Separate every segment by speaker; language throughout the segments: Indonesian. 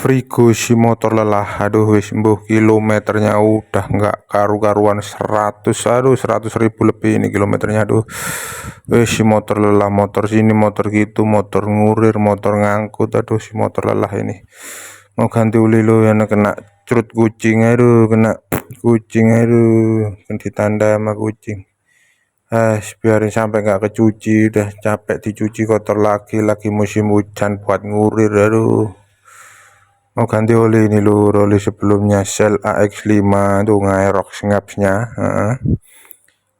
Speaker 1: Frigo si motor lelah, aduh wis mbuh kilometernya udah nggak karu-karuan 100, aduh 100.000 lebih ini kilometernya, aduh wis si motor lelah, motor sini motor gitu, motor ngurir, motor ngangkut, aduh si motor lelah ini. Mau ganti uli lo yang kena cerut kucing, aduh kena kucing, aduh kan ditanda sama kucing. Biarin sampai nggak kecuci, udah capek dicuci kotor lagi musim hujan buat ngurir, aduh. Mau ganti oli ini lur, oli sebelumnya Shell AX5 tuh ngairok ngapsnya.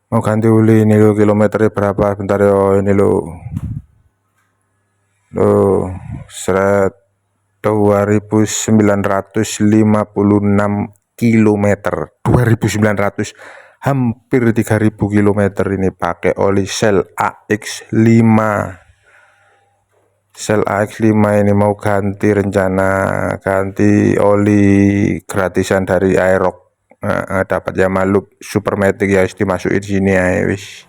Speaker 1: Mau ganti oli ini lo, kilometernya berapa bentar yo ini lo. Seret 2956 kilometer, 2900, hampir 3000 kilometer ini pakai oli Shell AX5. Shell AX5 ini mau ganti, rencana ganti oli gratisan dari Aerox. Dapat Yamalup Supermatic ya, dimasukin sini ya wis.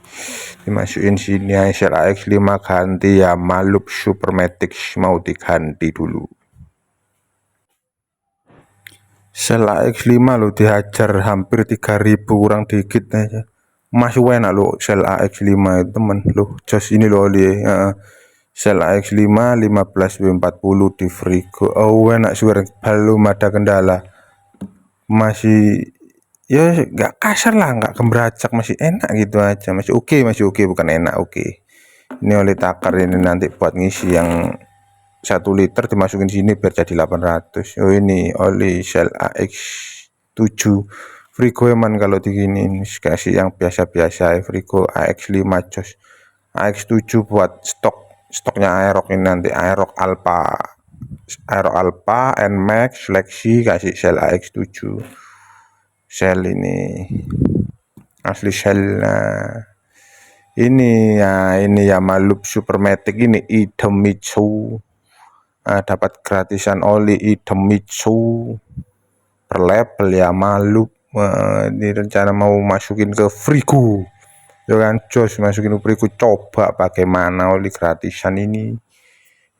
Speaker 1: Dimasukin sini ya, Shell AX5 ganti Yamalup Supermatic, mau diganti dulu. Shell AX5 lo dihajar hampir 3000 kurang dikit aja. Masih enak lo Shell AX5 itu temen lo, jos ini lo oli Shell AX5 15W40 di Frigo. Oh enak suara, belum ada kendala, masih ya nggak kasar lah, nggak gembracak, masih enak gitu aja, masih oke, bukan enak, oke. Ini oli takar ini nanti buat ngisi yang 1 liter dimasukin sini biar jadi 800. Oh ini oli Shell AX7 Frigo eman kalau diginiin, kasih yang biasa-biasa ya, Frigo AX5 jos. AX7 buat stoknya Aerox ini nanti, Aerox Alpha, Nmax, Lexi, kasih Shell AX7. Shell ini asli Shell. Ini ya, ini Yamalup Supermatic ini Idemitsu. Dapat gratisan oli Idemitsu per label Yamalup. Ini rencana mau masukin ke Frigo. Jangan jos, masukin Frigo, coba bagaimana oli gratisan ini.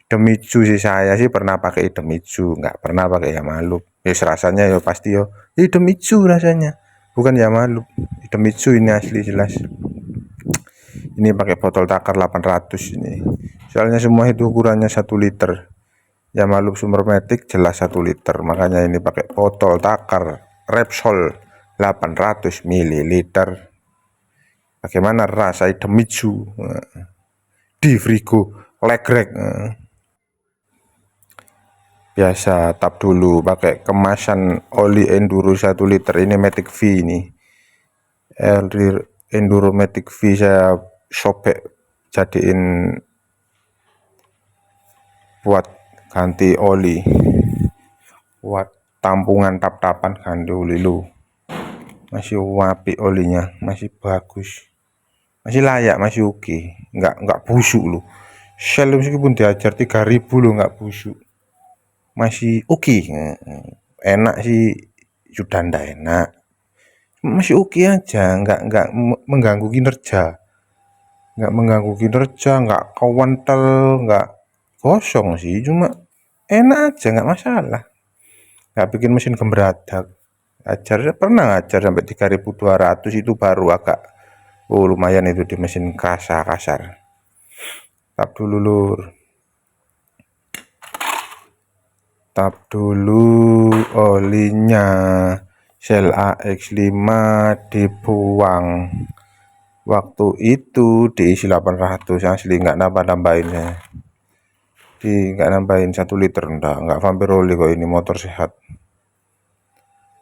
Speaker 1: Idemitsu sih, saya sih pernah pakai Idemitsu, nggak pernah pakai Yamalup. Rasanya ya pasti yo Idemitsu rasanya, bukan Yamalup. Idemitsu ini asli jelas. Ini pakai botol takar 800 ini, soalnya semua itu ukurannya 1 liter. Yamalup Supermatic jelas 1 liter, makanya ini pakai botol takar Repsol 800 ml. Bagaimana rasa Idemitsu di Frigo legrek. Biasa tap dulu pakai kemasan oli Enduro 1 liter ini, Matic V ini, Enduro Matic V saya sobek jadiin buat ganti oli, buat tampungan tap-tapan ganti oli lu. Masih wapi olinya, masih bagus, masih layak, masih oke, nggak busuk lu. Shell meskipun diajar 3000 lo nggak busuk, masih oke. Enak sih, sudah ndak enak, masih oke aja, nggak mengganggu kinerja, nggak kawantel, nggak kosong sih, cuma enak aja, nggak masalah, nggak bikin mesin gembradak. Pernah ngajar sampai 3200 itu baru agak lumayan itu di mesin kasar. Tap dulu lur, tap dulu olinya. Shell AX5 dibuang, waktu itu diisi 800 asli, nggak nambahin ya, nggak nambahin 1 liter, nggak vampir oli kok, ini motor sehat,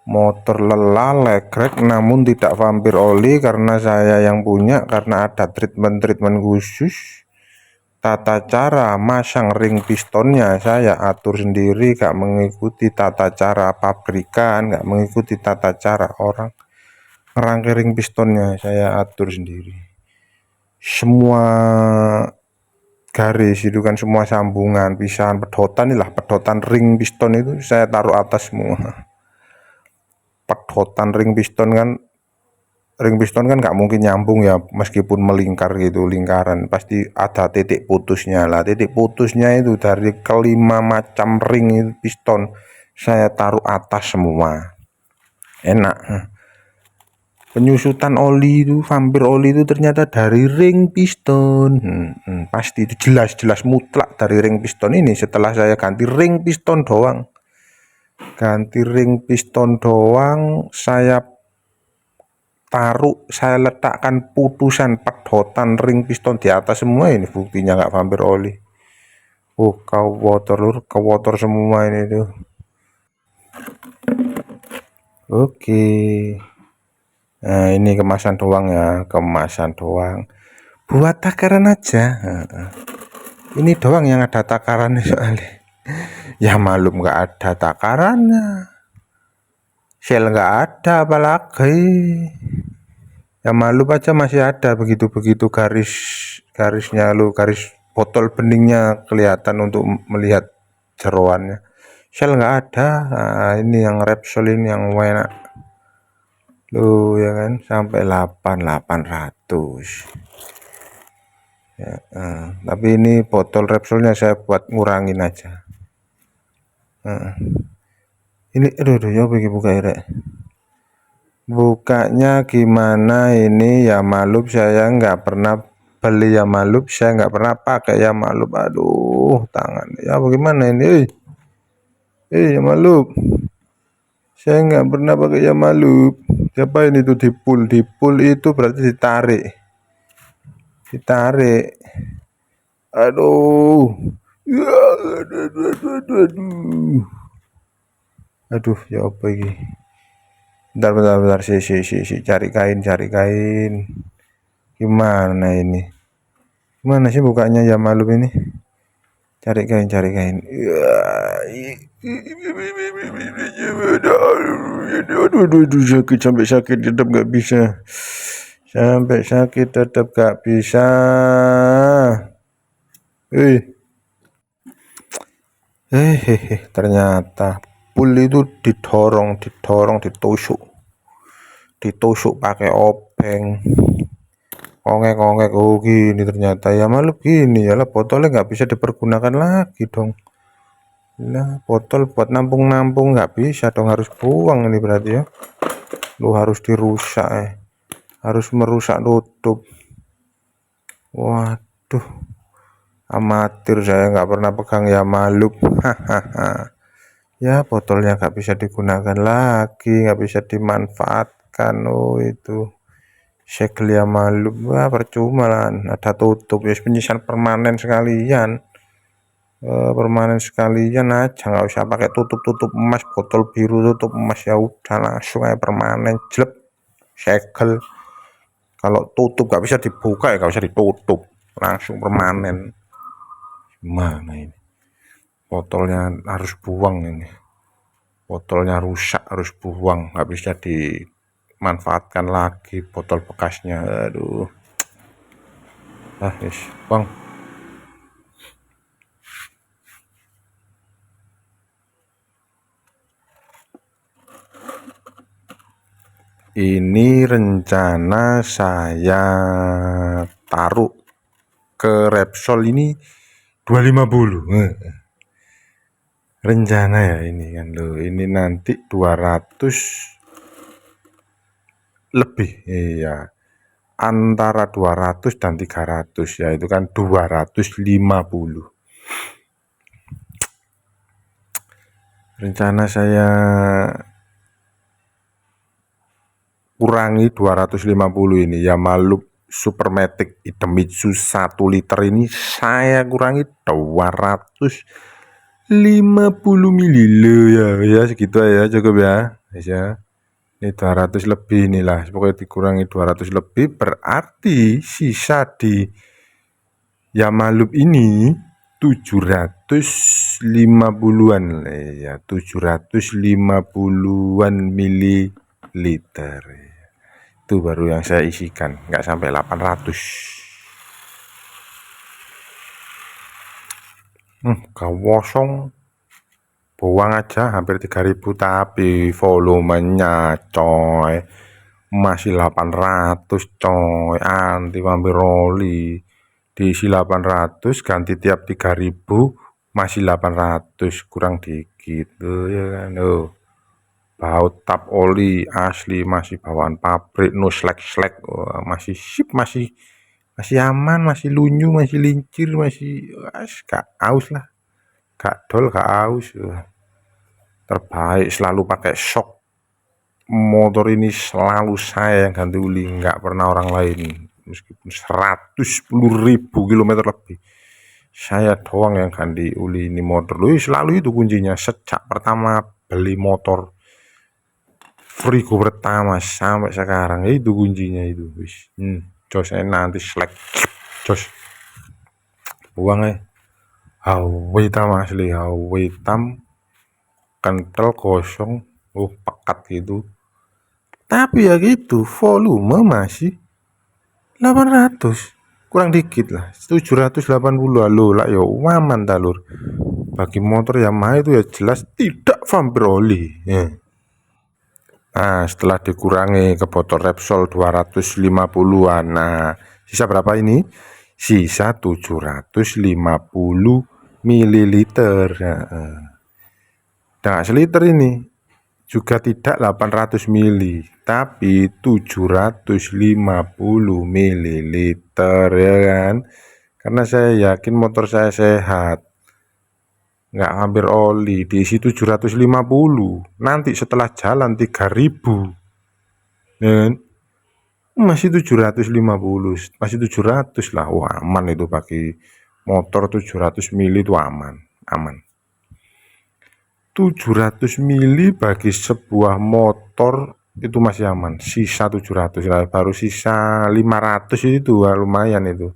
Speaker 1: motor lelah legrek namun tidak vampir oli karena saya yang punya, karena ada treatment khusus. Tata cara masang ring pistonnya saya atur sendiri, gak mengikuti tata cara pabrikan, gak mengikuti tata cara orang. Ngerangkai ring pistonnya saya atur sendiri, semua garis itu kan, semua sambungan, pisahan, pedotan inilah, pedotan ring piston itu saya taruh atas semua. Pedotan ring piston kan ring piston kan nggak mungkin nyambung ya, meskipun melingkar gitu, lingkaran pasti ada titik putusnya lah. Titik putusnya itu dari kelima macam ring piston saya taruh atas semua, enak. Penyusutan oli itu, vampir oli itu ternyata dari ring piston. Pasti itu jelas mutlak dari ring piston ini. Setelah saya ganti ring piston doang, saya taruh, saya letakkan putusan pedotan ring piston di atas semua. Ini buktinya nggak vampir oli. Kewotor semua ini tuh. Oke. Nah, ini kemasan doang ya, kemasan doang. Buat takaran aja. Ini doang yang ada takarannya soalnya. Ya malum nggak ada takarannya. Sel nggak ada apalagi. Ya malum aja masih ada begitu-begitu garisnya lo, garis botol beningnya kelihatan untuk melihat jeroannya. Sel nggak ada. Nah, ini yang Repsol ini yang enak. Loh ya kan, sampai 800 ya, tapi ini botol Repsolnya saya buat ngurangin aja. Ini aduh ya begini buka ya, bukanya gimana ini ya malum, saya nggak pernah beli ya malum, saya nggak pernah pakai ya malum. Aduh tangan ya bagaimana ini, ya malum, saya nggak pernah pakai ya malum. Siapa ini tuh dipul itu berarti ditarik. Aduh ya, aduh ya apa ini, bentar si cari kain gimana ini, gimana sih bukanya ya malum ini, cari kain aduh sakit tetap nggak bisa, ternyata pul itu didorong ditusuk pakai obeng, kongek gini ternyata ya malu gini ya lah, botolnya nggak bisa dipergunakan lagi dong. Nah botol buat nampung nggak bisa dong, harus buang ini berarti ya. Lu harus dirusak harus merusak tutup. Waduh, amatir, saya nggak pernah pegang ya malu. Ya botolnya nggak bisa digunakan lagi, nggak bisa dimanfaatkan. Oh itu segel ya malu, wah percuma lah, ada tutup ya, penyisan permanen sekalian. Aja, nggak usah pakai tutup emas, botol biru tutup emas, ya udah langsung aja permanen jelek segel. Kalau tutup nggak bisa dibuka ya nggak usah ditutup, langsung permanen. Gimana ini, botolnya harus buang, ini botolnya rusak harus buang, nggak bisa dimanfaatkan lagi botol bekasnya. Aduh, buang. Ini rencana saya taruh ke Repsol ini 250. Rencana ya ini kan loh, ini nanti 200 lebih, iya antara 200 dan 300 ya, itu kan 250. Rencana saya kurangi 250 ini ya malu, Supermatic Idemitsu 1 liter ini saya kurangi 250 ml ya segitu ya, cukup ya guys ya. Ini 200 lebih inilah, pokoknya dikurangi 200 lebih, berarti sisa di Yamalub ini 750-an ya, 750-an mililiter. Itu baru yang saya isikan, nggak sampai 800. Kosong, buang aja hampir 3000, tapi volumenya coy masih 800 coy, anti vampir oli. Diisi 800 ganti tiap 3000 masih 800, kurang dikit tuh ya kan. Baut tap oli asli, masih bawaan pabrik, no slek-slek, masih sip, masih aman, masih lunyu, masih lincir, masih gak aus lah, gak dol, gak aus. Terbaik, selalu pakai shock. Motor ini selalu saya yang ganti uli, nggak pernah orang lain. Meskipun 110.000 kilometer lebih, saya doang yang ganti uli ini motor. Selalu itu kuncinya. Sejak pertama beli motor Frigo pertama sampai sekarang, itu kuncinya itu. Jos nanti selek, jos buang hawa hitam asli, hawa hitam kental, kosong, pekat gitu. Tapi ya gitu, volume masih 800, kurang dikit lah, 780. Halo lah, yo aman talur. Bagi motor Yamaha itu ya jelas tidak vampir oli. Nah, setelah dikurangi ke botol Repsol 250-an, nah sisa berapa ini? Sisa 750 ml. Nah, seliter ini juga tidak 800 mili, tapi 750 ml ya kan. Karena saya yakin motor saya sehat, nggak hampir oli, diisi 750. Nanti setelah jalan 3000 ya kan? Masih 750, masih 700 lah. Wah, aman itu, bagi motor 700 mili itu aman. 700 mili bagi sebuah motor itu masih aman. Sisa 700 lah, baru sisa 500 itu lumayan itu,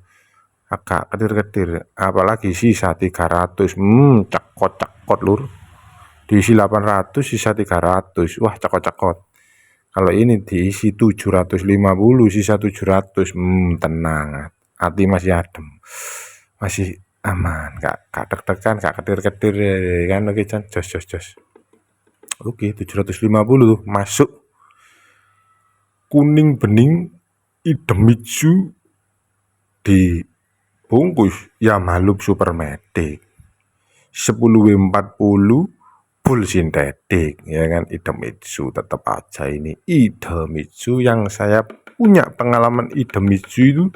Speaker 1: agak ketir-ketir. Apalagi sisa 300, cekot lur. Diisi 800, sisa 300, wah cekot. Kalau ini diisi 750, sisa 700, tenang, hati masih adem, masih aman, gak deg-degan, gak ketir-ketir kan. Oke Chan, jos. Oke, 750 tuh masuk. Kuning bening Idemitsu dibungkus Yamaha Loop Supermatic 10W40 full sintetik ya kan. Idemitsu tetap aja, ini Idemitsu yang saya punya pengalaman. Idemitsu itu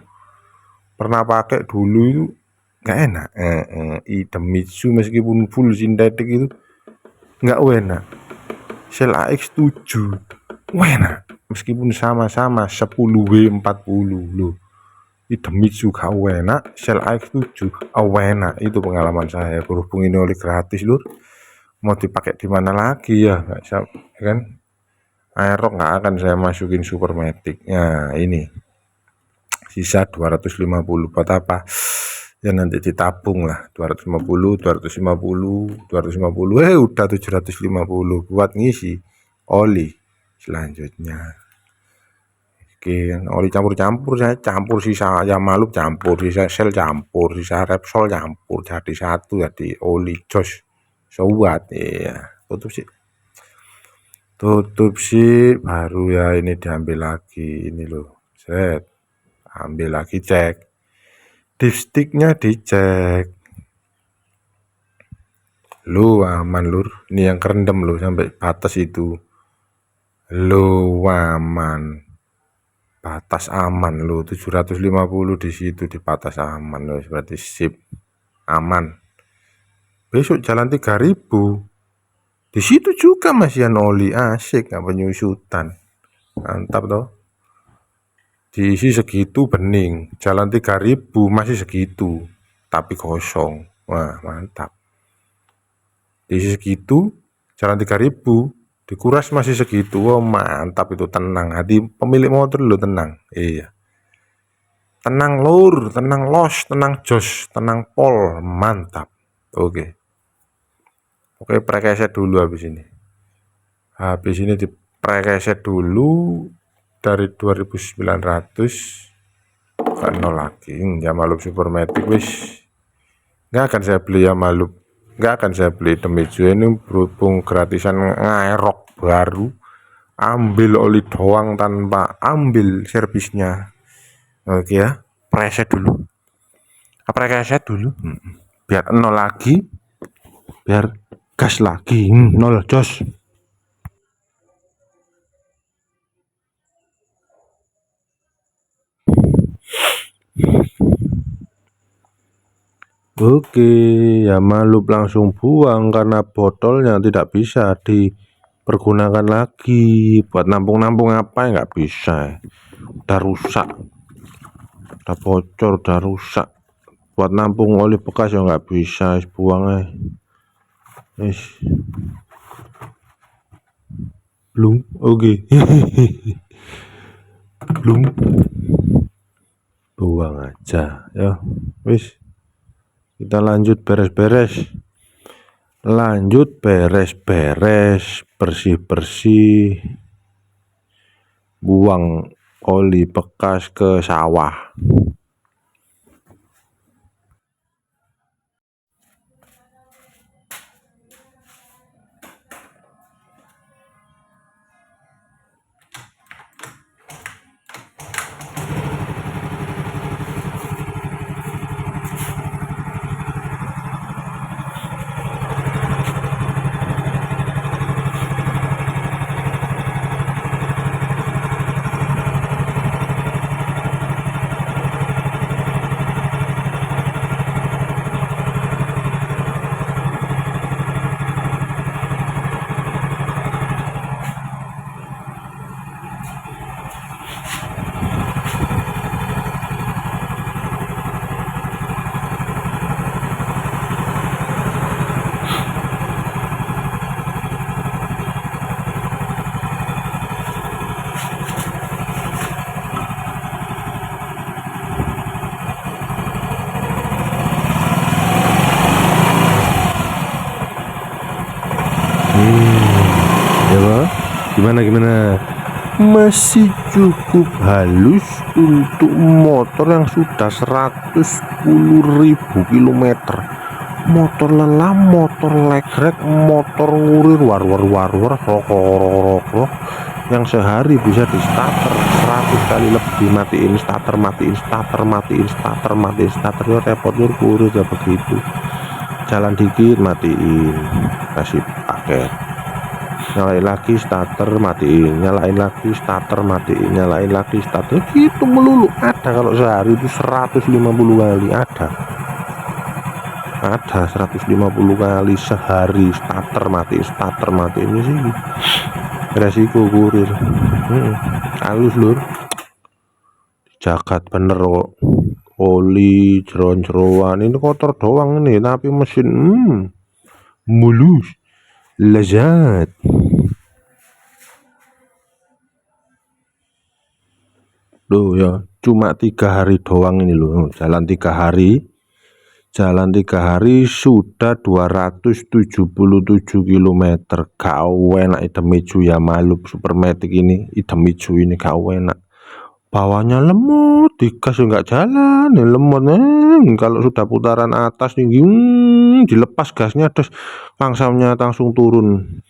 Speaker 1: pernah pakai dulu, itu nggak enak. Idemitsu meskipun full sintetik itu nggak enak. Shell AX7 enak meskipun sama-sama 10W40 loh. Idemitsu gak enak, Shell AX7 enak. Itu pengalaman saya. Berhubung ini oli gratis lur, mau dipakai di mana lagi ya, nggak bisa kan. Aerox nggak akan saya masukin Supermatic. Nah ini sisa 250, buat apa ya, nanti ditabung lah. 250 udah 750 buat ngisi oli selanjutnya. Oke, oli campur-campur, saya campur sisa Yamaha Loop, campur sisa Shell, campur sisa Repsol, campur jadi satu, jadi oli jos sobat ya. Tutup sih baru ya, ini diambil lagi ini loh, set, ambil lagi, cek dipsticknya, dicek lu aman lur. Ini yang kerendam lo sampai batas itu, lu aman, batas aman lo. 750 di situ, di batas aman lo, berarti sip, aman. Besok jalan 3000, di situ juga masih oli, asik, nggak penyusutan, mantap toh. Diisi segitu bening, jalan 3000 masih segitu tapi kosong, wah mantap. Diisi segitu, jalan 3000 dikuras masih segitu, wah mantap itu. Tenang, hati pemilik motor lo tenang. Iya, tenang lur, tenang los, tenang jos, tenang pol, mantap. Oke, prekeset dulu habis ini di prekeset dulu dari 2900 ke 0 lagi. Yamaha Loop Supermatic wis nggak akan saya beli Yamaha Loop, nggak akan saya beli Idemitsu ini. Berhubung gratisan Aerox baru, ambil oli doang tanpa ambil servisnya. Oke ya, preset dulu, biar nol lagi, biar gas lagi, nol jos. Oke, ya malup langsung buang karena botolnya tidak bisa dipergunakan lagi. Buat nampung-nampung apa nggak bisa, udah rusak, udah bocor, udah rusak. Buat nampung oli bekas ya nggak bisa, buang aja. Belum, oke. Belum, buang aja ya. Wis, kita lanjut beres-beres, bersih-bersih, buang oli bekas ke sawah. Ya, gimana? Masih cukup halus untuk motor yang sudah 110.000 km. Motor lelah, motor legrek, motor ngurir, war rok, yang sehari bisa di starter 100 kali lebih. Matiin starter, ya repot lur, kurir ya begitu. Jalan dikit matiin, kasih paket, nyalain lagi starter, matiin, nyalain lagi starter, matiin, nyalain lagi starter, gitu melulu. Ada kalau sehari itu 150 kali, ada 150 kali sehari starter mati ini sih resiko kurir. Halus lur, jagat bener kok. Oli jeron-jeroan ini kotor doang ini, tapi mesin mulus, lezat. Loh ya, cuma 3 hari doang ini loh, jalan 3 hari sudah 277 km. Kau enak item hijau ya malup Supermatic ini, item hijau ini kau enak. Bawahnya lemot, digas nggak jalan, lemot. Kalau sudah putaran atas tinggi, dilepas gasnya, terus langsamnya langsung turun.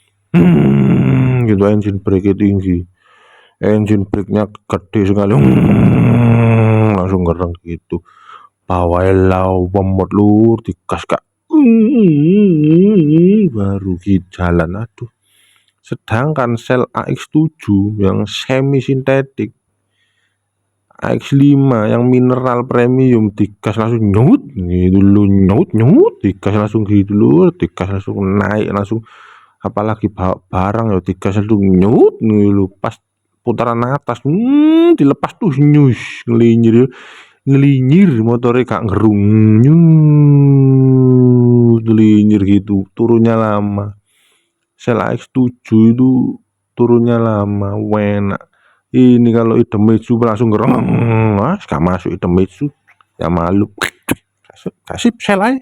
Speaker 1: Gitu, engine brake tinggi, engine brake-nya gede sekali, langsung gereng gitu. Bawahnya lau lemot lur, digas kak, baru jalan. Aduh. Sedangkan sel AX7 yang semi sintetik, AX5 yang mineral premium, digas langsung nyut gitu lu, nyut digas langsung gitu lu, digas langsung naik langsung. Apalagi barang ya digas langsung nyut lu, pas putaran atas dilepas tuh nyus, ngelinyir motornya gak ngerung, nyut ngelinyir gitu, turunnya lama. Sel AX7 itu turunnya lama, enak. Ini kalau item hijau langsung gereng, gak masuk item hijau ya malu, kasih sel aja.